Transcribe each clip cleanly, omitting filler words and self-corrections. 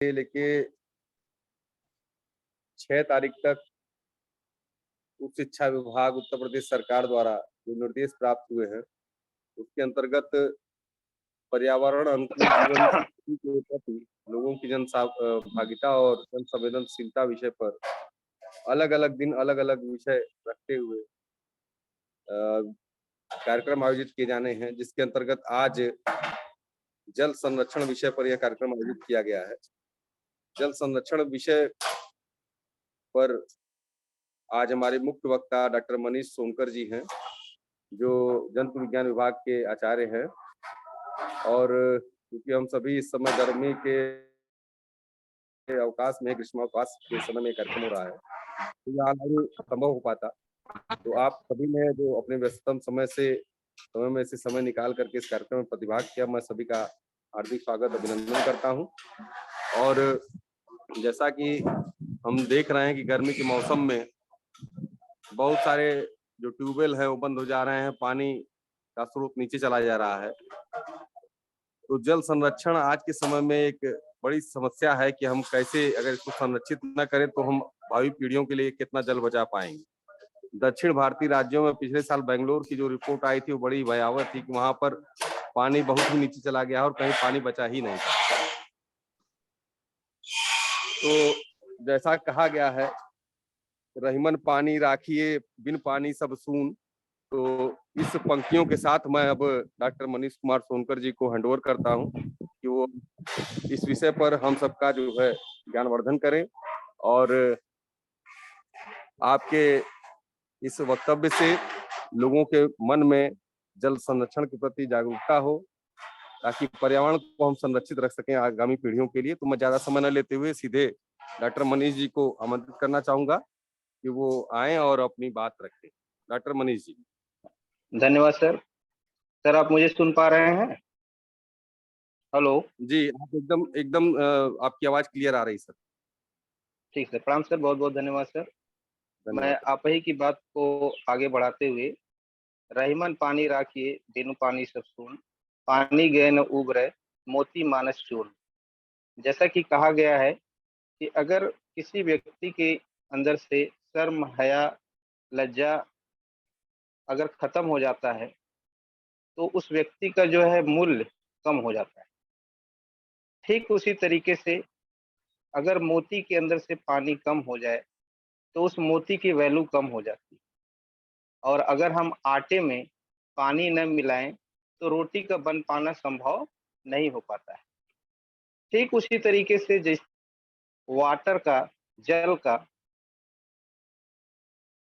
से लेके 6 तारीख तक उच्च शिक्षा विभाग उत्तर प्रदेश सरकार द्वारा जो निर्देश प्राप्त हुए हैं, उसके अंतर्गत पर्यावरण अनुकूल जीवन शैली के प्रति लोगों की भागिता और जन संवेदनशीलता विषय पर अलग-अलग दिन अलग-अलग विषय रखते हुए कार्यक्रम आयोजित किए जाने हैं, जिसके अंतर्गत आज जल संरक्षण विषय पर यह कार्यक्रम आयोजित किया गया है। जल संरक्षण विषय पर आज हमारे मुख्य वक्ता डॉक्टर मनीष सोनकर जी हैं, जो जंतु विज्ञान विभाग के आचार्य हैं और क्योंकि हम सभी इस समय गर्मी के अवकाश में ग्रीष्मावकाश के समय में कार्यक्रम हो रहा है, तो यहाँ नहीं संभव हो पाता। तो आप सभी ने जो अपने व्यस्ततम समय में से समय निकाल करके इस कार्यक्रम में प्रतिभाग किया, मैं सभी का हार्दिक स्वागत अभिनंदन करता हूँ। और जैसा कि हम देख रहे हैं कि गर्मी के मौसम में बहुत सारे जो ट्यूबवेल है वो बंद हो जा रहे हैं, पानी का स्रोत नीचे चला जा रहा है। तो जल संरक्षण आज के समय में एक बड़ी समस्या है कि हम कैसे अगर इसको संरक्षित न करें तो हम भावी पीढ़ियों के लिए कितना जल बचा पाएंगे। दक्षिण भारतीय राज्यों में पिछले साल बेंगलोर की जो रिपोर्ट आई थी वो बड़ी भयावह थी कि वहां पर पानी बहुत ही नीचे चला गया और कहीं पानी बचा ही नहीं था। तो जैसा कहा गया है, रहीमन पानी राखिए बिन पानी सब सून, तो इस पंक्तियों के साथ मैं अब डॉक्टर मनीष कुमार सोनकर जी को हैंडओवर करता हूं कि वो इस विषय पर हम सबका जो है ज्ञानवर्धन करें और आपके इस वक्तव्य से लोगों के मन में जल संरक्षण के प्रति जागरूकता हो, ताकि पर्यावरण को हम संरक्षित रख सकें आगामी पीढ़ियों के लिए। तो मैं ज्यादा समय न लेते हुए सीधे डॉक्टर मनीष जी को आमंत्रित करना चाहूंगा कि वो आए और अपनी बात रखें। डॉक्टर मनीष जी। धन्यवाद सर। सर आप मुझे सुन पा रहे हैं? हेलो। जी, आप एकदम एकदम आपकी आवाज क्लियर आ रही सर। ठीक सर, प्रणाम सर, बहुत बहुत धन्यवाद सर। मैं धन्यवाद। आप ही की बात को आगे बढ़ाते हुए, रहीमन पानी राखिए बिनु पानी सब सून, पानी गए न उबरै मोती मानस चूर। जैसा कि कहा गया है कि अगर किसी व्यक्ति के अंदर से शर्म, हया, लज्जा अगर खत्म हो जाता है तो उस व्यक्ति का जो है मूल्य कम हो जाता है। ठीक उसी तरीके से अगर मोती के अंदर से पानी कम हो जाए तो उस मोती की वैल्यू कम हो जाती है। और अगर हम आटे में पानी न मिलाएं तो रोटी का बन पाना संभव नहीं हो पाता है। ठीक उसी तरीके से जिस वाटर का, जल का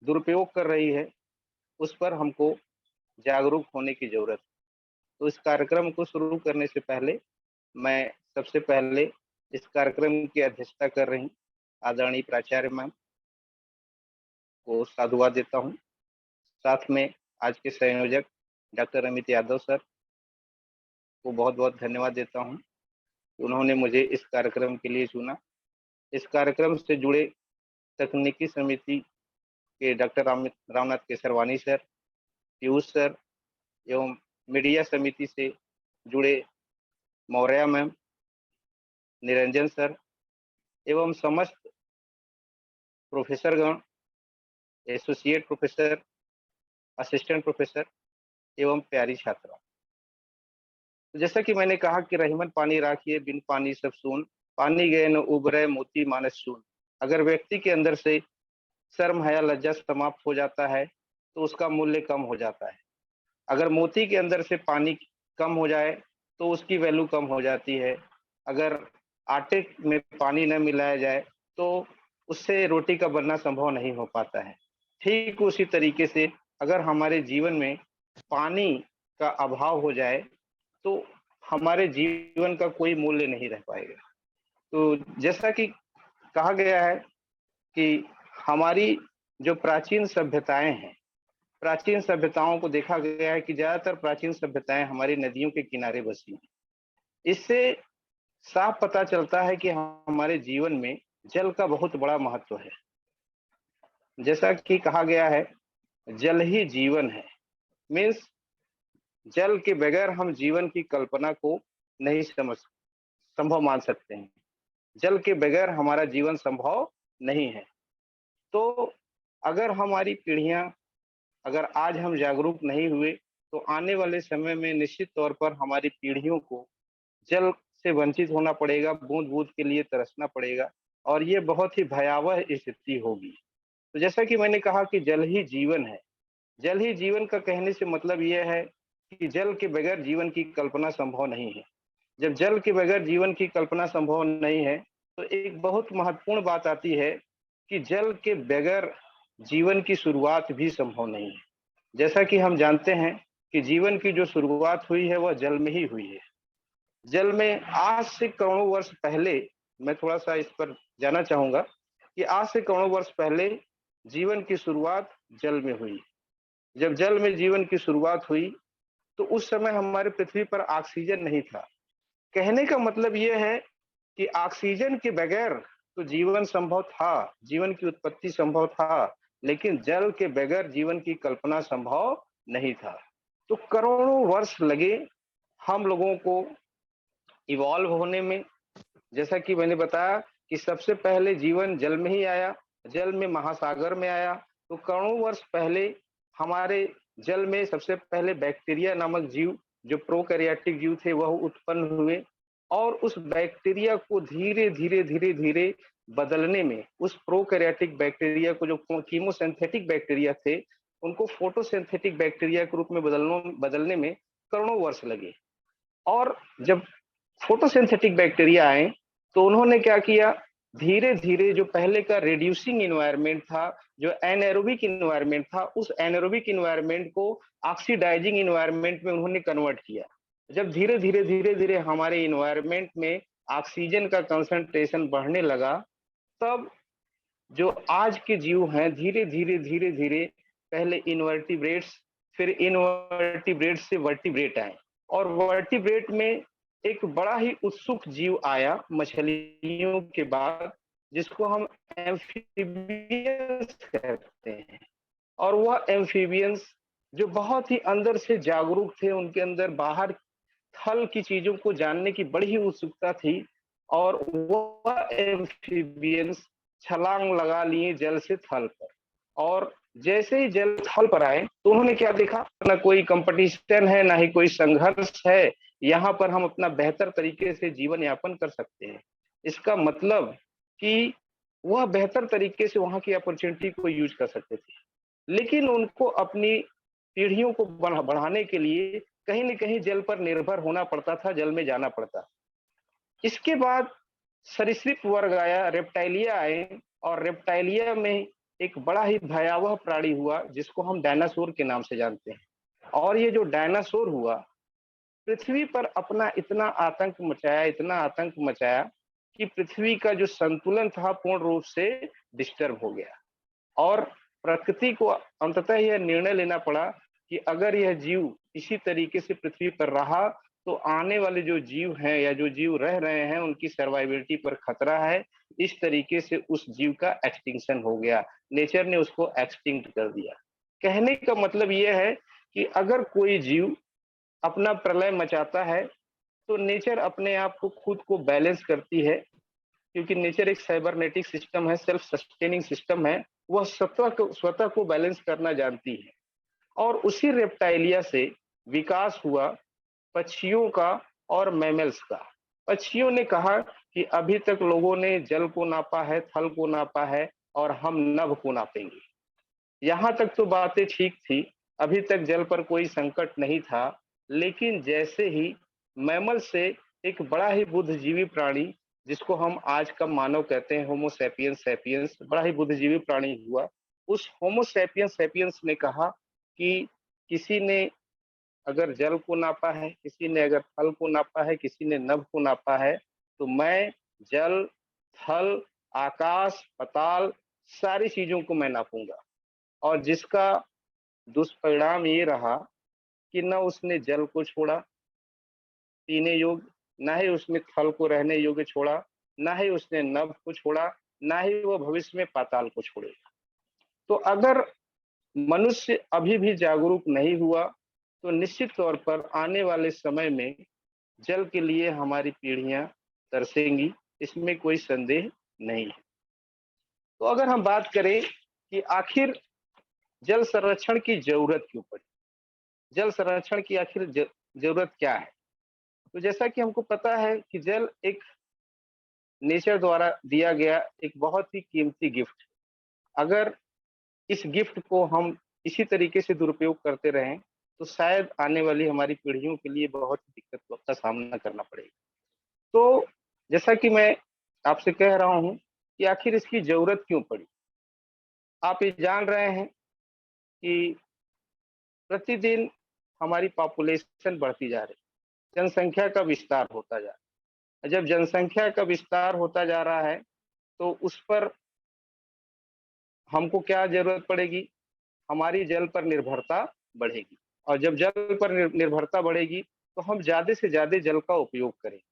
दुरुपयोग कर रही है, उस पर हमको जागरूक होने की जरूरत है। तो इस कार्यक्रम को शुरू करने से पहले मैं सबसे पहले इस कार्यक्रम की अध्यक्षता कर रही आदरणीय प्राचार्य मैम को साधुवाद देता हूँ। साथ में आज के संयोजक डॉक्टर अमित यादव सर को बहुत बहुत धन्यवाद देता हूँ, उन्होंने मुझे इस कार्यक्रम के लिए चुना। इस कार्यक्रम से जुड़े तकनीकी समिति के doctor Ramnath Kesarwani sir, Piyush sir एवं मीडिया समिति से जुड़े मौर्या मैम, निरंजन सर एवं समस्त प्रोफेसरगण, एसोसिएट प्रोफेसर, असिस्टेंट प्रोफेसर एवं प्यारी छात्रा। तो जैसा कि मैंने कहा कि रहीमन पानी राखिए बिन पानी सब सून, पानी गए न उबरै मोती मानस चून। अगर व्यक्ति के अंदर से शर्म, हया, लज्जा समाप्त हो जाता है तो उसका मूल्य कम हो जाता है। अगर मोती के अंदर से पानी कम हो जाए तो उसकी वैल्यू कम हो जाती है। अगर आटे में पानी न मिलाया जाए तो उससे रोटी का बनना संभव नहीं हो पाता है। ठीक उसी तरीके से अगर हमारे जीवन में पानी का अभाव हो जाए तो हमारे जीवन का कोई मूल्य नहीं रह पाएगा। तो जैसा कि कहा गया है कि हमारी जो प्राचीन सभ्यताएं हैं, प्राचीन सभ्यताओं को देखा गया है कि ज्यादातर प्राचीन सभ्यताएं हमारी नदियों के किनारे बसी हैं। इससे साफ पता चलता है कि हमारे जीवन में जल का बहुत बड़ा महत्व है। जैसा कि कहा गया है, जल ही जीवन है। मीन्स जल के बगैर हम जीवन की कल्पना को नहीं संभव मान सकते हैं। जल के बगैर हमारा जीवन संभव नहीं है। तो अगर हमारी पीढ़ियां, अगर आज हम जागरूक नहीं हुए, तो आने वाले समय में निश्चित तौर पर हमारी पीढ़ियों को जल से वंचित होना पड़ेगा, बूंद-बूंद के लिए तरसना पड़ेगा और ये बहुत ही भयावह स्थिति होगी। तो जैसा कि मैंने कहा कि जल ही जीवन है। जल ही जीवन का कहने से मतलब ये है कि जल के बगैर जीवन की कल्पना संभव नहीं है। जब जल के बगैर जीवन की कल्पना संभव नहीं है, तो एक बहुत महत्वपूर्ण बात आती है कि जल के बगैर जीवन की शुरुआत भी संभव नहीं है। जैसा कि हम जानते हैं कि जीवन की जो शुरुआत हुई है, वह जल में ही हुई है। जल में आज से करोड़ों वर्ष पहले, मैं थोड़ा-सा इस पर जानना चाहूँगा कि आज से करोड़ों वर्ष पहले जीवन की शुरुआत जल में हुई। जब जल में जीवन की शुरुआत हुई, तो उस समय हमारे पृथ्वी पर ऑक्सीजन नहीं था। कहने का मतलब ये है कि ऑक्सीजन के बगैर तो जीवन संभव था, जीवन की उत्पत्ति संभव था, लेकिन जल के बगैर जीवन की कल्पना संभव नहीं था। तो करोड़ों वर्ष लगे हम लोगों को इवॉल्व होने में। जैसा कि मैंने बताया कि सबसे पहले जीवन जल में ही आया, जल में महासागर में आया। तो करोड़ों वर्ष पहले हमारे जल में सबसे पहले बैक्टीरिया नामक जीव, जो प्रोकैरियोटिक जीव थे, वह उत्पन्न हुए और उस बैक्टीरिया को धीरे-धीरे बदलने में, उस प्रोकैरियोटिक बैक्टीरिया को, जो कीमोसिंथेटिक बैक्टीरिया थे, उनको फोटोसिंथेटिक बैक्टीरिया के रूप में बदलने में करोड़ों वर्ष लगे। और जब फोटोसिंथेटिक बैक्टीरिया आए, तो उन्होंने क्या किया, धीरे-धीरे जो पहले का रिड्यूसिंग एनवायरनमेंट था, जो एनाएरोबिक एनवायरनमेंट था, उस एनाएरोबिक एनवायरनमेंट को ऑक्सीडाइजिंग एनवायरनमेंट में उन्होंने कन्वर्ट किया। जब धीरे-धीरे हमारे एनवायरनमेंट में ऑक्सीजन का कंसंट्रेशन बढ़ने लगा, तब जो आज के जीव हैं, धीरे-धीरे पहले इनवर्टिब्रेट्स, फिर इनवर्टिब्रेट्स से वर्टिब्रेट आए और वर्टिब्रेट में एक बड़ा ही उत्सुक जीव आया मछलियों के बाद, जिसको हम एम्फीबियंस कहते हैं। और वह एम्फीबियंस जो बहुत ही अंदर से जागरूक थे, उनके अंदर बाहर थल की चीजों को जानने की बड़ी ही उत्सुकता थी और वह एम्फीबियंस छलांग लगा लिए जल से थल पर। और जैसे ही जल थल पर आए, तो उन्होंने क्या देखा, ना कोई कंपटीशन है, ना ही कोई संघर्ष है, यहाँ पर हम अपना बेहतर तरीके से जीवन यापन कर सकते हैं। इसका मतलब कि वह बेहतर तरीके से वहाँ की अपॉर्चुनिटी को यूज कर सकते थे। लेकिन उनको अपनी पीढ़ियों को बढ़ाने के लिए कहीं न कहीं जल पर निर्भर होना पड़ता था, जल में जाना पड़ता। इसके बाद सरीसृप वर्ग आया, रेप्टाइलिया आए और रेप्टाइलिया में एक बड़ा ही भयावह प्राणी हुआ, जिसको हम डायनासोर के नाम से जानते हैं। और ये जो डायनासोर हुआ, पृथ्वी पर अपना इतना आतंक मचाया कि पृथ्वी का जो संतुलन था पूर्ण रूप से डिस्टर्ब हो गया। और प्रकृति को अंततः यह निर्णय लेना पड़ा कि अगर यह जीव इसी तरीके से पृथ्वी पर रहा, तो आने वाले जो जीव हैं या जो जीव रह रहे हैं, उनकी सर्वाइविलिटी पर खतरा है। इस तरीके से उस जीव का एक्सटिंक्शन हो गया, नेचर ने उसको एक्सटिंक्ट कर दिया। कहने का मतलब यह है कि अगर कोई जीव अपना प्रलय मचाता है, तो नेचर अपने आप को खुद को बैलेंस करती है, क्योंकि नेचर एक साइबरनेटिक सिस्टम है, सेल्फ सस्टेनिंग सिस्टम है। वह स्वतः को बैलेंस करना जानती है। और उसी रेप्टाइलिया से विकास हुआ पक्षियों का और मैमल्स का। पक्षियों ने कहा कि अभी तक लोगों ने जल को नापा है, थल को नापा है और हम नभ को नापेंगे। यहाँ तक तो बातें ठीक थी, अभी तक जल पर कोई संकट नहीं था। लेकिन जैसे ही मैमल से एक बड़ा ही बुद्धिजीवी प्राणी, जिसको हम आज का मानव कहते हैं, होमो सैपियंस सैपियंस, बड़ा ही बुद्धिजीवी प्राणी हुआ, उस होमो सैपियंस सैपियंस ने कहा कि किसी ने अगर जल को नापा है, किसी ने अगर थल को नापा है, किसी ने नभ को नापा है, तो मैं जल, थल, आकाश, पाताल, सारी चीजों को मैं नापूंगा। और जिसका दुष्परिणाम ये रहा कि न उसने जल को छोड़ा पीने योग्य, ना ही उसने थल को रहने योग्य छोड़ा, ना ही उसने नभ को छोड़ा, ना ही वो भविष्य में पाताल को छोड़ेगा। तो अगर मनुष्य अभी भी जागरूक नहीं हुआ, तो निश्चित तौर पर आने वाले समय में जल के लिए हमारी पीढ़ियां तरसेंगी। इसमें कोई संदेह नहीं है। तो अगर हम बात करें कि आखिर जल संरक्षण की जरूरत क्यों पड़ी, जल संरक्षण की आखिर जरूरत क्या है? तो जैसा कि हमको पता है कि जल एक नेचर द्वारा दिया गया एक बहुत ही कीमती गिफ्ट। अगर इस गिफ्ट को हम इसी तरीके से दुरुपयोग करते रहें तो शायद आने वाली हमारी पीढ़ियों के लिए बहुत दिक्कत का सामना करना पड़ेगा। तो जैसा कि मैं आपसे कह रहा हूं कि आखिर इसकी जरूरत क्यों पड़ी। आप ये जान रहे हैं कि प्रतिदिन हमारी पॉपुलेशन बढ़ती जा रही है, जनसंख्या का विस्तार होता जा रहा है। जब जनसंख्या का विस्तार होता जा रहा है तो उस पर हमको क्या जरूरत पड़ेगी, हमारी जल पर निर्भरता बढ़ेगी। और जब जल पर निर्भरता बढ़ेगी तो हम ज्यादा से ज्यादा जल का उपयोग करेंगे।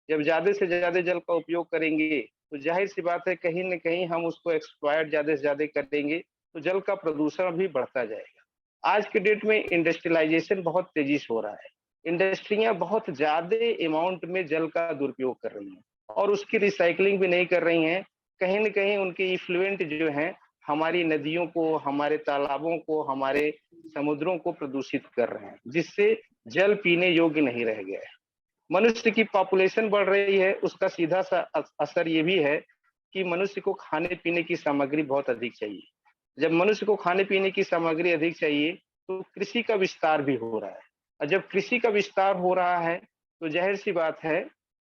जब ज्यादा से ज्यादा जल का उपयोग करेंगे तो जाहिर सी बात है कहीं न कहीं हम उसको एक्सप्लॉइट ज्यादा से ज्यादा करेंगे तो जल का प्रदूषण भी बढ़ता जाएगा। आज के डेट में इंडस्ट्रियलाइजेशन बहुत तेजी से हो रहा है। इंडस्ट्रियां बहुत ज्यादा अमाउंट में जल का दुरुपयोग कर रही हैं और उसकी रिसाइकलिंग भी नहीं कर रही हैं। कहीं न कहीं उनके इफ्लुएंट जो हैं हमारी नदियों को, हमारे तालाबों को, हमारे समुद्रों को प्रदूषित कर रहे हैं, जिससे जल पीने योग्य नहीं रह गया है। मनुष्य की पॉपुलेशन बढ़ रही है, उसका सीधा सा असर ये भी है कि मनुष्य को खाने-पीने की सामग्री बहुत अधिक चाहिए। जब मनुष्य को खाने-पीने की सामग्री अधिक चाहिए, तो कृषि का विस्तार भी हो रहा है। और जब कृषि का विस्तार हो रहा है, तो ज़ाहिर-सी बात है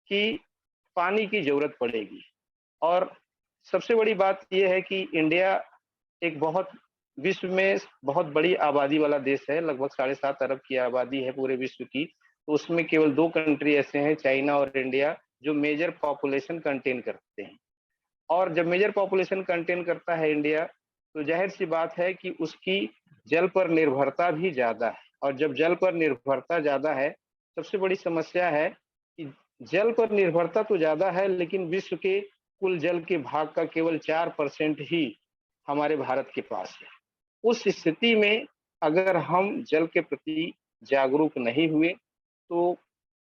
कि पानी की ज़रूरत पड़ेगी। और सबसे बड़ी बात ये है कि इंडिया एक बहुत विश्व में बहुत बड़ी आबादी वाला देश है, लगभग 7.5 अरब की आबादी है पूरे विश्व की। तो उसमें केवल 2 कंट्री ऐसे हैं, चाइना और इंडिया, जो मेजर पॉपुलेशन कंटेन करते हैं। और जब मेजर पॉपुलेशन कंटेन करता है इंडिया, तो ज़ाहिर-सी बात है कि उसकी जल पर निर्भरता भी ज़्यादा है। और जब जल पर निर्भरता ज़्यादा है, सबसे बड़ी समस्या है कि जल पर निर्भरता तो ज़्यादा है, लेकिन विश्व के कुल जल के भाग का केवल 4% ही हमारे भारत के पास है। उस स्थिति में अगर हम जल के प्रति जागरूक नहीं हुए, तो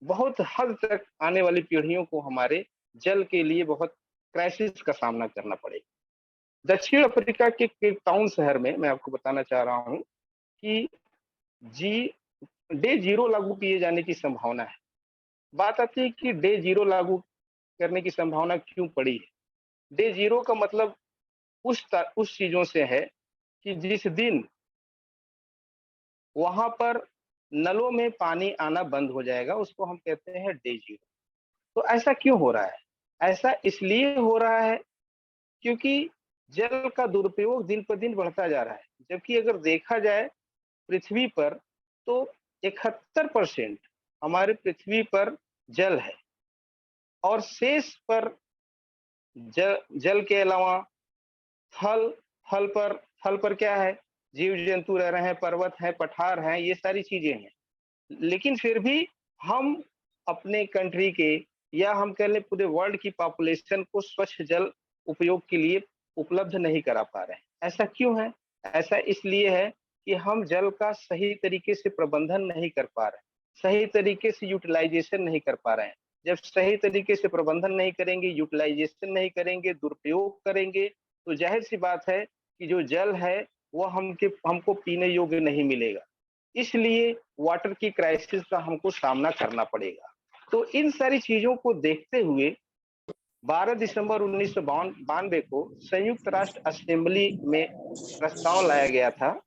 बहुत हद तक आने वाली पीढ़ियों को हमारे जल के लिए बहुत क्राइसिस का सामना करना पड़ेगा। दक्षिण अफ्रीका के केप टाउन शहर में मैं आपको बताना चाह रहा हूँ कि जी डे ज़ीरो लागू किए जाने की संभावना है। बात आती है कि डे ज़ीरो लागू करने की संभावना क्यों पड़ी है? डे ज़ीरो का मतलब उस चीज़ों से है कि जिस दिन वहाँ पर नलों में पानी आना बंद हो जाएगा, उसको हम कहते हैं डे ज़ीरो। तो ऐसा क्यों हो रहा है? ऐसा इसलिए हो रहा है क्योंकि जल का दुरुपयोग दिन पर दिन बढ़ता जा रहा है। जबकि अगर देखा जाए पृथ्वी पर तो 71% हमारे पृथ्वी पर जल है और शेष पर जल के अलावा थल थल पर क्या है? जीव-जंतु रह रहे हैं, पर्वत है, पठार हैं, ये सारी चीज़ें हैं। लेकिन फिर भी हम अपने कंट्री के या हम कह लें पूरे वर्ल्ड की पॉपुलेशन को स्वच्छ जल उपयोग के लिए उपलब्ध नहीं करा पा रहे हैं। ऐसा क्यों है? ऐसा इसलिए है कि हम जल का सही तरीके से प्रबंधन नहीं कर पा रहे हैं, सही तरीके से यूटिलाइज़ेशन नहीं कर पा रहे हैं। जब सही तरीके से प्रबंधन नहीं करेंगे, यूटिलाइज़ेशन नहीं करेंगे, दुरुपयोग करेंगे, तो ज़ाहिर-सी बात है कि जो जल है, वो हमको पीने योग्य नहीं मिलेगा। इसलिए वाटर की क्राइसिस का हमको सामना करना पड़ेगा। तो इन सारी चीज़ों को देखते हुए 12 दिसंबर 1992 को संयुक्त राष्ट्र असेंबली में प्रस्ताव लाया गया था,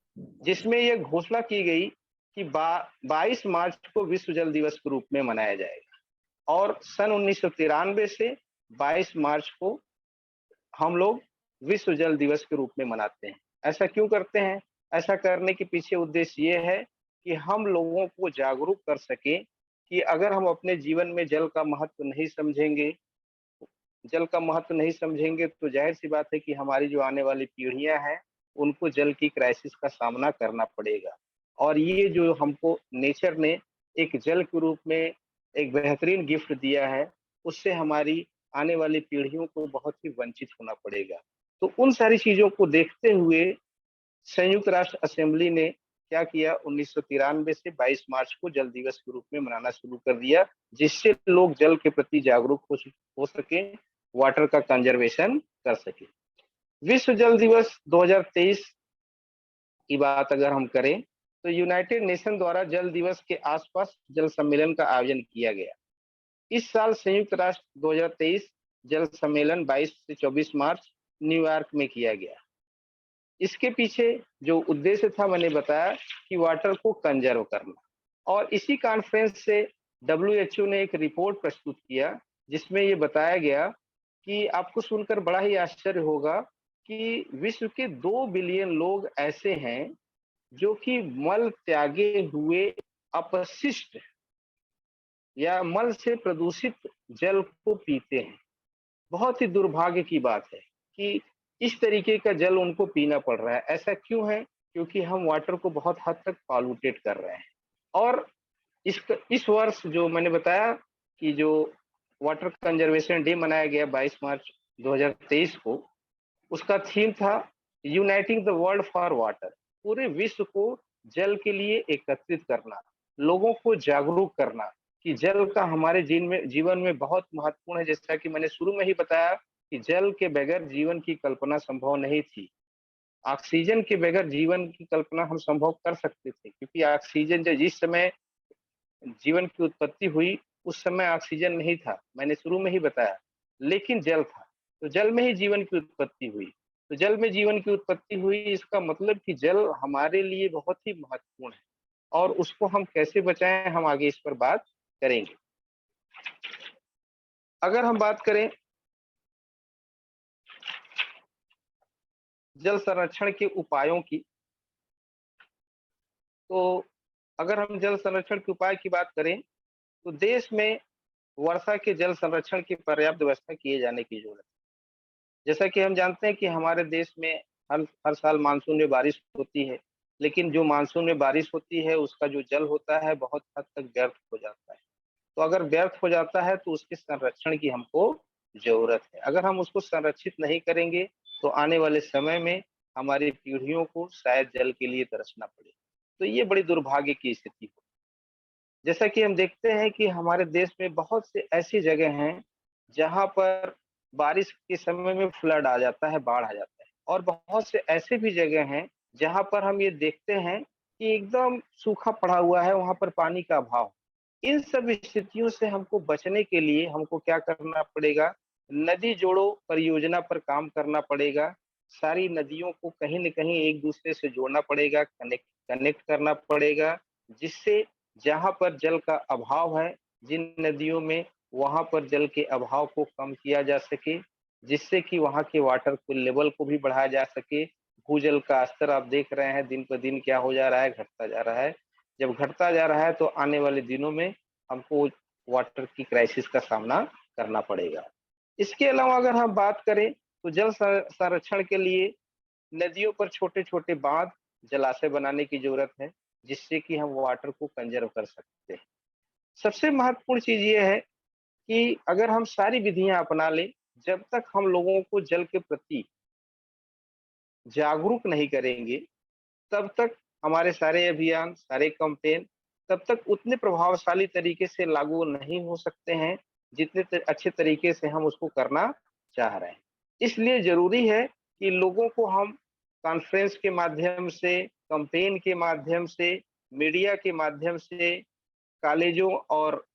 जिसमें यह घोषणा की गई कि 22 मार्च को विश्व जल दिवस के रूप में मनाया जाएगा और सन 1993 से 22 मार्च को हम लोग विश्व जल दिवस के रूप में मनाते हैं। ऐसा क्यों करते हैं? ऐसा करने के पीछे उद्देश्य ये है कि हम लोगों को जागरूक कर सकें कि अगर हम अपने जीवन में जल का महत्व नहीं समझेंगे तो ज़ाहिर-सी बात है कि हमारी जो आने वाली पीढ़ियाँ हैं, उनको जल की क्राइसिस का सामना करना पड़ेगा। और ये जो हमको नेचर ने एक जल के रूप में एक बेहतरीन गिफ्ट दिया है, उससे हमारी आने वाली पीढ़ियों को बहुत ही वंचित होना पड़ेगा। तो उन सारी चीज़ों को देखते हुए संयुक्त राष्ट्र असेंबली ने क्या किया 1993 से 22 मार्च को जल दिवस के रूप में मनाना शुरू कर दिया, जिससे लोग जल के प्रति जागरूक हो सकें वाटर का कंजर्वेशन कर सके। विश्व जल दिवस 2023 की बात अगर हम करें तो यूनाइटेड नेशन द्वारा जल दिवस के आसपास जल सम्मेलन का आयोजन किया गया। इस साल संयुक्त राष्ट्र 2023 जल सम्मेलन 22 से 24 मार्च न्यूयॉर्क में किया गया। इसके पीछे जो उद्देश्य था मैंने बताया कि वाटर को कंजर्व करना, और इसी कॉन्फ्रेंस से WHO ने एक रिपोर्ट प्रस्तुत किया जिसमें ये बताया गया कि आपको सुनकर बड़ा ही आश्चर्य होगा कि विश्व के 2 बिलियन लोग ऐसे हैं जो कि मल त्यागे हुए अपशिष्ट या मल से प्रदूषित जल को पीते हैं। बहुत ही दुर्भाग्य की बात है कि इस तरीके का जल उनको पीना पड़ रहा है। ऐसा क्यों है? क्योंकि हम वाटर को बहुत हद तक पॉल्यूटेड कर रहे हैं। और इस वर्ष जो मैंने बताया कि जो वाटर कंजर्वेशन डे मनाया गया 22 मार्च 2023 को, उसका थीम था uniting the world for water. पूरे विश्व को जल के लिए एकत्रित करना, लोगों को जागरूक करना कि जल का हमारे जीवन में बहुत महत्वपूर्ण है। जैसा कि मैंने शुरू में ही बताया कि जल के बगैर जीवन की कल्पना संभव नहीं थी। ऑक्सीजन के बगैर जीवन की कल्पना हम संभव कर सकते थे, क्योंकि ऑक्सीजन जिस समय जीवन की उत्पत्ति हुई उस समय ऑक्सीजन नहीं था, मैंने शुरू में ही बताया, लेकिन जल था। तो जल में ही जीवन की उत्पत्ति हुई। तो जल में जीवन की उत्पत्ति हुई, इसका मतलब कि जल हमारे लिए बहुत ही महत्वपूर्ण है, और उसको हम कैसे बचाएं, हम आगे इस पर बात करेंगे। अगर हम बात करें जल संरक्षण के उपायों की, तो अगर हम जल संरक्षण के उपाय की बात करें तो देश में वर्षा के जल संरक्षण की पर्याप्त व्यवस्था किए जाने की जरूरत है। जैसा कि हम जानते हैं कि हमारे देश में हर हर साल मानसून में बारिश होती है, लेकिन जो मानसून में बारिश होती है उसका जो जल होता है बहुत हद तक व्यर्थ हो जाता है। तो अगर व्यर्थ हो जाता है तो उसके संरक्षण की हमको जरूरत है। अगर हम उसको संरक्षित नहीं करेंगे तो आने वाले समय में हमारी पीढ़ियों को शायद जल के लिए तरसना पड़े। तो ये बड़ी दुर्भाग्य की स्थिति हो। जैसा कि हम देखते हैं कि हमारे देश में बहुत से ऐसी जगह हैं जहाँ पर बारिश के समय में फ्लड आ जाता है, बाढ़ आ जाता है, और बहुत से ऐसे भी जगह हैं जहाँ पर हम ये देखते हैं कि एकदम सूखा पड़ा हुआ है, वहाँ पर पानी का अभाव। इन सब स्थितियों से हमको बचने के लिए हमको क्या करना पड़ेगा? नदी जोड़ो परियोजना पर काम करना पड़ेगा। सारी नदियों को कहीं न कहीं एक दूसरे से जोड़ना पड़ेगा, कनेक्ट करना पड़ेगा, जिससे जहाँ पर जल का अभाव है, जिन नदियों में, वहाँ पर जल के अभाव को कम किया जा सके, जिससे कि वहाँ के वाटर को लेवल को भी बढ़ाया जा सके। भूजल का स्तर आप देख रहे हैं दिन पर दिन क्या हो जा रहा है, घटता जा रहा है। जब घटता जा रहा है तो आने वाले दिनों में हमको वाटर की क्राइसिस का सामना करना पड़ेगा। इसके अलावा अगर हम बात करें तो जल संरक्षण के लिए नदियों पर छोटे-छोटे बाँध, जलाशय बनाने की ज़रूरत है, जिससे कि हम वाटर को कंज़र्व कर सकते हैं। सबसे महत्वपूर्ण चीज़ ये है कि अगर हम सारी विधियाँ अपना लें, जब तक हम लोगों को जल के प्रति जागरूक नहीं करेंगे, तब तक हमारे सारे अभियान, सारे कैंपेन तब तक उतने प्रभावशाली तरीके से लागू नहीं हो सकते हैं, जितने अच्छे तरीके से हम उसको करना चाह रहे हैं। इसलिए ज़रूरी है कि लोगों को हम कॉन्फ्रेंस के माध्यम से, कैंपेन के माध्यम से, मीडिया के माध्यम से, कॉलेजों और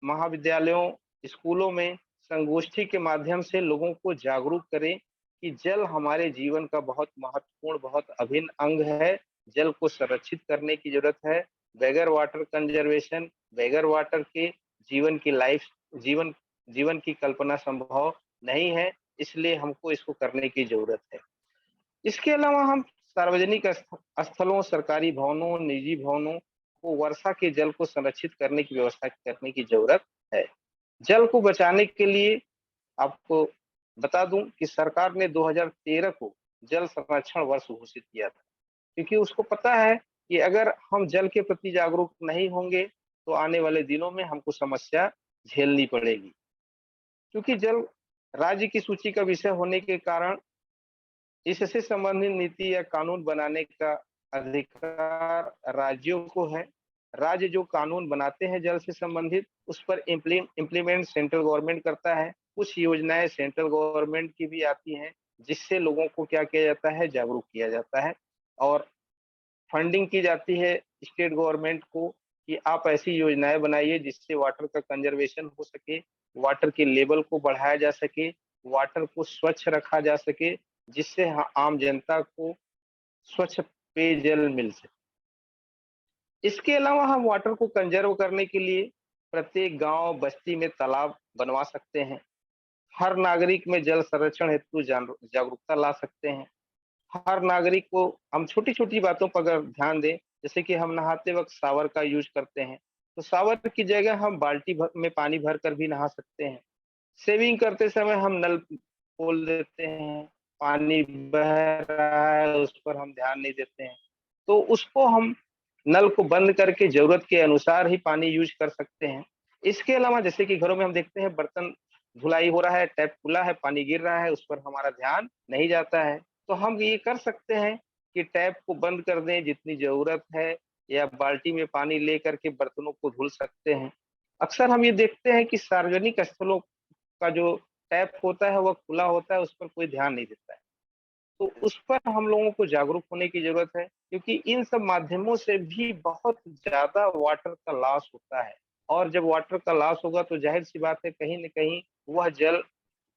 महाविद्यालयों, स्कूलों में संगोष्ठी के माध्यम से लोगों को जागरूक करें कि जल हमारे जीवन का बहुत महत्वपूर्ण, बहुत अभिन्न अंग है। जल को संरक्षित करने की ज़रूरत है। बगैर वाटर कंज़र्वेशन, बगैर वाटर के जीवन की लाइफ जीवन जीवन की कल्पना संभव नहीं है, इसलिए हमको इसको करने की ज़रूरत है। इसके अलावा हम सार्वजनिक स्थलों, सरकारी भवनों, निजी भवनों को वर्षा के जल को संरक्षित करने की व्यवस्था करने की ज़रूरत है। जल को बचाने के लिए आपको बता दूं कि सरकार ने 2013 को जल संरक्षण वर्ष घोषित किया था, क्योंकि उसको पता है कि अगर हम जल के प्रति जागरूक नहीं होंगे तो आने वाले दिनों में हमको समस्या झेलनी पड़ेगी। क्योंकि जल राज्य की सूची का विषय होने के कारण इससे संबंधित नीति या कानून बनाने का अधिकार राज्यों को है। राज्य जो कानून बनाते हैं जल से संबंधित, उस पर इम्प्लीमेंट सेंट्रल गवर्नमेंट करता है। कुछ योजनाएं सेंट्रल गवर्नमेंट की भी आती हैं, जिससे लोगों को क्या किया जाता है, जागरूक किया जाता है और फंडिंग की जाती है स्टेट गवर्नमेंट को कि आप ऐसी योजनाएं बनाइए जिससे वाटर का कंजर्वेशन हो सके, वाटर के लेवल को बढ़ाया जा सके, वाटर को स्वच्छ रखा जा सके, जिससे आम जनता को स्वच्छ पेयजल मिल सके। इसके अलावा हम वाटर को कंजर्व करने के लिए प्रत्येक गांव बस्ती में तालाब बनवा सकते हैं। हर नागरिक में जल संरक्षण हेतु जागरूकता ला सकते हैं। हर नागरिक को हम छोटी-छोटी बातों पर अगर ध्यान दें, जैसे कि हम नहाते वक़्त शावर का यूज़ करते हैं, तो शावर की जगह हम बाल्टी भर में पानी भर कर भी नहा सकते हैं। शेविंग करते समय हम नल खोल देते हैं, पानी बह रहा है उस पर हम ध्यान नहीं देते हैं। तो उसको हम नल को बंद करके ज़रूरत के अनुसार ही पानी यूज़ कर सकते हैं। इसके अलावा जैसे कि घरों में हम देखते हैं बर्तन धुलाई हो रहा है, टैप खुला है, पानी गिर रहा है, उस पर हमारा ध्यान नहीं जाता है। तो हम ये कर सकते हैं कि टैप को बंद कर दें जितनी ज़रूरत है या बाल्टी में पानी लेकर के बर्तनों को धुल सकते हैं। अक्सर हम ये देखते हैं कि सार्वजनिक स्थलों का जो टैप होता है, वह खुला होता है, उस पर कोई ध्यान नहीं देता है। तो उस पर हम लोगों को जागरूक होने की ज़रूरत है, क्योंकि इन सब माध्यमों से भी बहुत ज़्यादा वाटर का लॉस होता है और जब वाटर का लॉस होगा तो ज़ाहिर-सी बात है कहीं न कहीं वह जल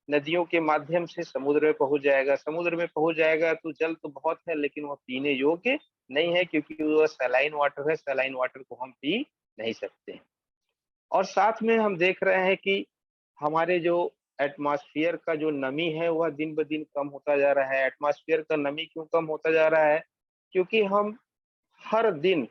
नदियों के माध्यम से समुद्र में पहुँच जाएगा। समुद्र में पहुँच जाएगा तो जल तो बहुत है लेकिन वह पीने योग्य नहीं है क्योंकि वह सैलाइन वाटर है, सैलाइन वाटर को हम पी नहीं सकते हैं। और साथ में हम देख रहे हैं कि हमारे जो एटमॉस्फेयर का जो नमी है वह दिन-ब-दिन कम होता जा रहा है। एटमॉस्फेयर का नमी क्यों कम होता जा रहा है? क्योंकि हम हर दिन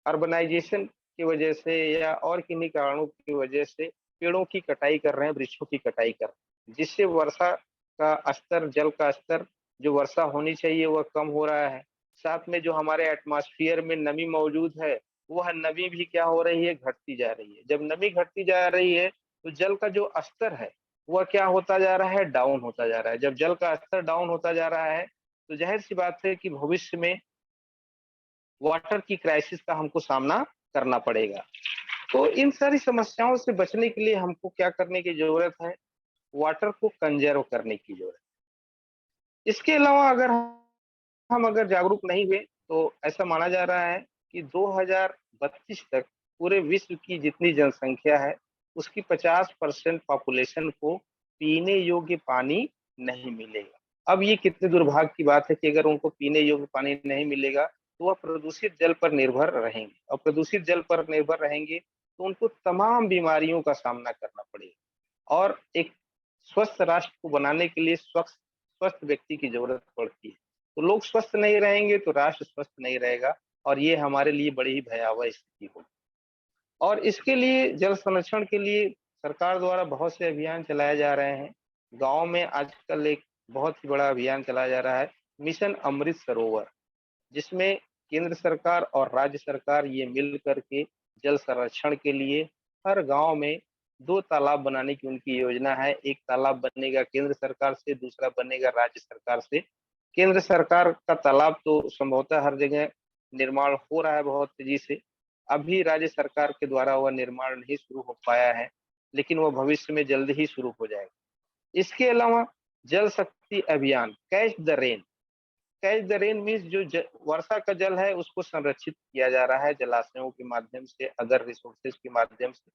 अर्बनाइज़ेशन की वजह से या और किन्हीं कारणों की वजह से पेड़ों की कटाई कर रहे हैं, वृक्षों की कटाई कर रहे हैं, जिससे वर्षा का स्तर, जल का स्तर जो वर्षा होनी चाहिए वह कम हो रहा है। साथ में जो हमारे एटमॉस्फेयर में नमी मौजूद है, वह नमी भी क्या हो रही है, घटती जा रही है। जब नमी घटती जा रही है, तो जल का जो स्तर है, वह क्या होता जा रहा है, डाउन होता जा रहा है। जब जल का स्तर डाउन होता जा रहा है, तो ज़ाहिर-सी बात है कि भविष्य में वाटर की क्राइसिस का हमको सामना करना पड़ेगा। तो इन सारी समस्याओं से बचने के लिए हमको क्या करने की ज़रूरत है? वाटर को कंज़र्व करने की ज़रूरत है। इसके अलावा अगर हम अगर जागरूक नहीं हुए, तो ऐसा माना जा रहा है कि 2032 तक पूरे विश्व की जितनी जनसंख्या है, उसकी 50% पॉपुलेशन को पीने योग्य पानी नहीं मिलेगा। अब ये कितने दुर्भाग्य की बात है कि अगर उनको पीने योग्य पानी नहीं मिलेगा, तो वह प्रदूषित जल पर निर्भर रहेंगे और प्रदूषित जल पर निर्भर रहेंगे, तो उनको तमाम बीमारियों का सामना करना पड़ेगा और एक स्वस्थ राष्ट्र को बनाने के लिए स्वस्थ व्यक्ति की ज़रूरत पड़ती है। तो लोग स्वस्थ नहीं रहेंगे तो राष्ट्र स्वस्थ नहीं रहेगा और ये हमारे लिए बड़ी ही भयावह स्थिति होगी। और इसके लिए जल संरक्षण के लिए सरकार द्वारा बहुत से अभियान चलाए जा रहे हैं। गाँव में आजकल एक बहुत ही बड़ा अभियान चलाया जा रहा है, मिशन अमृत सरोवर, जिसमें केंद्र सरकार और राज्य सरकार ये मिल कर के जल संरक्षण के लिए हर गाँव में 2 तालाब बनाने की उनकी योजना है। एक तालाब बनेगा केंद्र सरकार से, दूसरा बनेगा राज्य सरकार से। केंद्र सरकार का तालाब तो संभवतः हर जगह निर्माण हो रहा है बहुत तेज़ी से। अभी राज्य सरकार के द्वारा वह निर्माण नहीं शुरू हो पाया है, लेकिन वह भविष्य में जल्द ही शुरू हो जाएगा। इसके अलावा जल शक्ति अभियान कैच द रेन मीन्स जो वर्षा का जल है उसको संरक्षित किया जा रहा है जलाशयों के माध्यम से, अदर रिसोर्सेज के माध्यम से।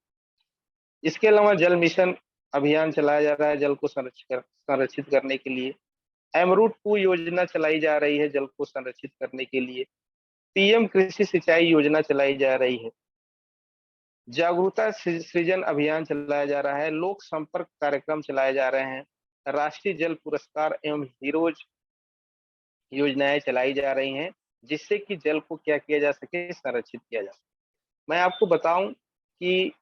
इसके अलावा जल मिशन अभियान चलाया जा रहा है जल को संरक्षित करने के लिए। एमरूट 2 योजना चलाई जा रही है जल को संरक्षित करने के लिए। पीएम कृषि सिंचाई योजना चलाई जा रही है। जागरूकता सृजन अभियान चलाया जा रहा है। लोक संपर्क कार्यक्रम चलाए जा रहे हैं। राष्ट्रीय जल पुरस्कार एवं हीरोज योजनाएं चलाई जा रही हैं, जिससे कि जल को क्या किया जा सके, संरक्षित किया जा सके। मैं आपको बताऊं कि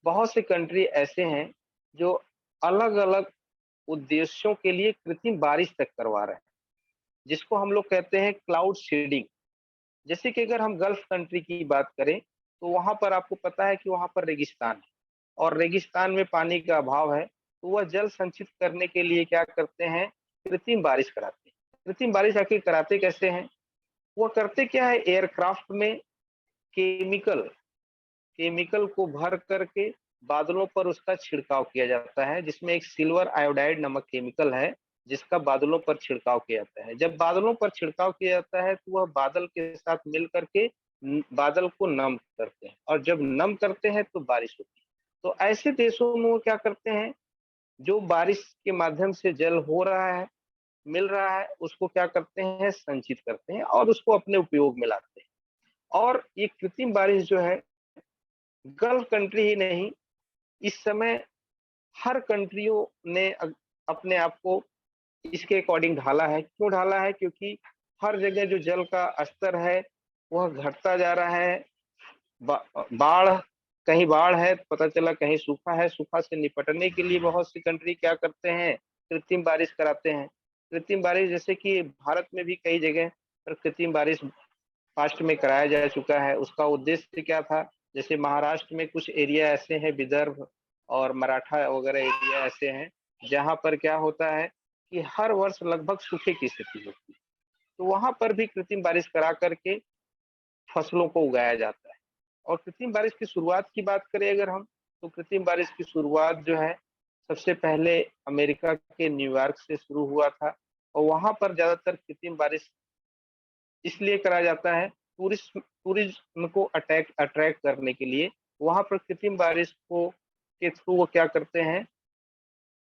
बहुत से कंट्री ऐसे हैं जो अलग-अलग उद्देश्यों के लिए कृत्रिम बारिश तक करवा रहे हैं, जिसको हम लोग कहते हैं क्लाउड सीडिंग। जैसे कि अगर हम गल्फ कंट्री की बात करें, तो वहाँ पर आपको पता है कि वहाँ पर रेगिस्तान है और रेगिस्तान में पानी का अभाव है, तो वह जल संचित करने के लिए क्या करते हैं, कृत्रिम बारिश कराते हैं। कृत्रिम बारिश आखिर कराते कैसे हैं? वो करते क्या है, एयरक्राफ्ट में केमिकल केमिकल को भर करके बादलों पर उसका छिड़काव किया जाता है, जिसमें एक सिल्वर आयोडाइड नामक केमिकल है, जिसका बादलों पर छिड़काव किया जाता है। जब बादलों पर छिड़काव किया जाता है, तो वह बादल के साथ मिल करके बादल को नम करते हैं, और जब नम करते हैं तो बारिश होती है। तो ऐसे देशों में वो क्या करते हैं, जो बारिश के माध्यम से जल हो रहा है, मिल रहा है, उसको क्या करते हैं, संचित करते हैं और उसको अपने उपयोग में लाते हैं। और ये कृत्रिम बारिश जो है, गल्फ कंट्री ही नहीं, इस समय हर कंट्रियों ने अपने आप को इसके अकॉर्डिंग ढाला है। क्यों ढाला है? क्योंकि हर जगह जो जल का स्तर है, वह घटता जा रहा है। बा बाढ़ कहीं बाढ़ है, पता चला कहीं सूखा है, सूखा से निपटने के लिए बहुत सी कंट्री क्या करते हैं, कृत्रिम बारिश कराते हैं। कृत्रिम बारिश, जैसे कि भारत में भी कई जगह पर कृत्रिम बारिश पास्ट में कराया जा चुका है। उसका उद्देश्य क्या था? जैसे महाराष्ट्र में कुछ एरिया ऐसे हैं, विदर्भ और मराठा वगैरह एरिया ऐसे हैं, जहाँ पर क्या होता है कि हर वर्ष लगभग सूखे की स्थिति होती है। तो वहाँ पर भी कृत्रिम बारिश करा करके फसलों को उगाया जाता है। और कृत्रिम बारिश की शुरुआत की बात करें अगर हम, तो कृत्रिम बारिश की शुरुआत जो है, सबसे पहले अमेरिका के न्यूयॉर्क से शुरू हुआ था, और वहाँ पर ज़्यादातर कृत्रिम बारिश इसलिए करा जाता है, टूरिज्म को अट्रैक्ट करने के लिए। वहाँ पर कृत्रिम बारिश को के थ्रू वो क्या करते हैं,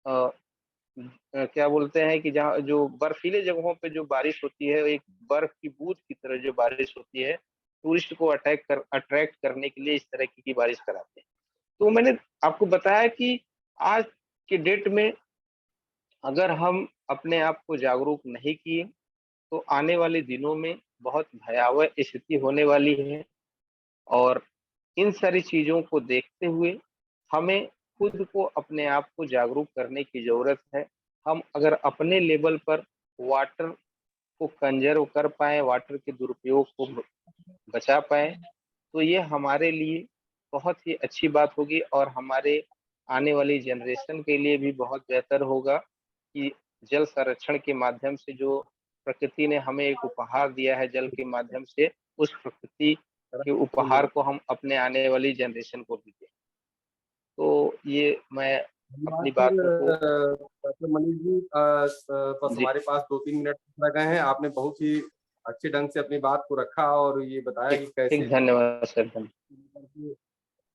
अ क्या बोलते हैं कि जहाँ जो बर्फीले जगहों पे जो बारिश होती है, एक बर्फ की बूंद की तरह जो बारिश होती है, टूरिस्ट को अट्रैक्ट करने के लिए इस तरह की बारिश कराते हैं। तो मैंने आपको बताया कि आज के डेट में अगर हम अपने आप को जागरूक नहीं किए, तो आने वाले दिनों में बहुत भयावह स्थिति होने वाली है। और इन सारी चीज़ों को देखते हुए हमें खुद को, अपने आप को जागरूक करने की ज़रूरत है। हम अगर अपने लेवल पर वाटर को कंज़र्व कर पाएँ, वाटर के दुरुपयोग को बचा पाएँ, तो ये हमारे लिए बहुत ही अच्छी बात होगी, और हमारे आने वाली जनरेशन के लिए भी बहुत बेहतर होगा कि जल संरक्षण के माध्यम से जो प्रकृति ने हमें एक उपहार दिया है जल के माध्यम से, उस प्रकृति के उपहार को हम अपने आने वाली जनरेशन को भी दें। तो ये मैं धन्यवाद अपनी सर। बातों को डॉक्टर मनीष जी, बस जी, हमारे पास 2-3 मिनट रह गए हैं। आपने बहुत ही अच्छे ढंग से अपनी बात को रखा और ये बताया ठीक कि कैसे ठीक, धन्यवाद सर,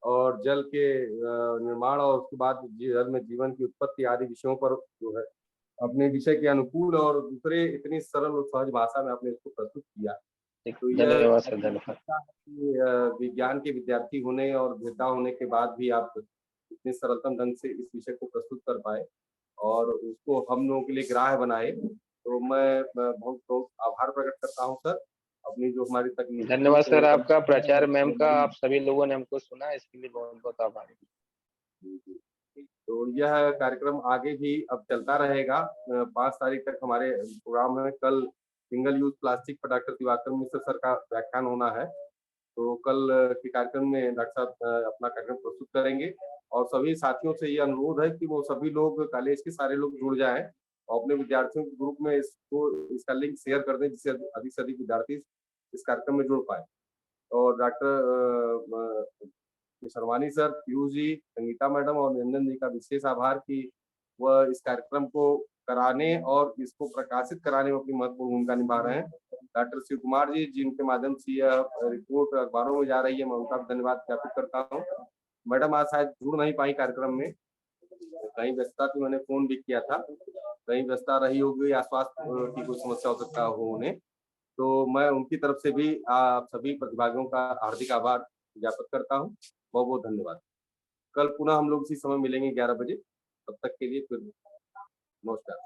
और जल के निर्माण और उसके बाद जल में जीवन की उत्पत्ति आदि विषयों पर जो है अपने विषय के अनुकूल और दूसरे इतनी सरल और सहज भाषा में आपने इसको प्रस्तुत किया। ठीक, तो यह धन्यवाद सर, काफी धन्यवाद। अच्छा है कि विज्ञान के विद्यार्थी होने और भेदा होने के बाद भी आप इतने सरलतम ढंग से इस विषय को प्रस्तुत कर पाए और उसको हम लोगों के लिए ग्राह्य बनाए। तो मैं बहुत बहुत आभार प्रकट करता हूँ सर, अपनी जो हमारी तकनीकी धन्यवाद सर आपका, प्राचार्य मैम का, हमारी आप सभी लोगों ने हमको सुना, इसके लिए बहुत-बहुत आभारी हूँ। जी, जी। तो यह कार्यक्रम आगे भी अब चलता रहेगा। 5 तारीख तक हमारे प्रोग्राम है। कल सिंगल यूज़ प्लास्टिक पर डॉक्टर दिवाकर मिश्र सर का व्याख्यान होना है। तो कल के कार्यक्रम में डॉक्टर साहब अपना कार्यक्रम प्रस्तुत करेंगे और सभी साथियों से ये अनुरोध है कि वो सभी लोग, कॉलेज के सारे लोग जुड़ जाएँ और अपने विद्यार्थियों के ग्रुप में इसका लिंक शेयर कर दें, जिससे अधिक से अधिक विद्यार्थी इस कार्यक्रम में जुड़ पाएँ। और doctor शर्मानी sir, Piyush ji, Sangeeta madam और निरंजन जी का विशेष आभार कि वह इस कार्यक्रम को कराने और इसको प्रकाशित कराने में अपनी महत्वपूर्ण भूमिका निभा रहे हैं। डॉक्टर शिव कुमार जी, जिनके माध्यम से यह रिपोर्ट अखबारों में जा रही है, मैं उनका भी धन्यवाद ज्ञापित करता हूँ। मैडम आज शायद जुड़ नहीं पाई कार्यक्रम में, कहीं व्यस्तता थी, मैंने फ़ोन भी किया था, कहीं व्यस्तता रही होगी या स्वास्थ्य की कोई समस्या हो सकता हो उन्हें। तो मैं उनकी तरफ से भी आप सभी प्रतिभागियों का हार्दिक आभार ज्ञापित करता हूँ। बहुत-बहुत धन्यवाद। कल पुनः हम लोग इसी समय मिलेंगे 11 बजे। तब तक के लिए फिर नमस्कार।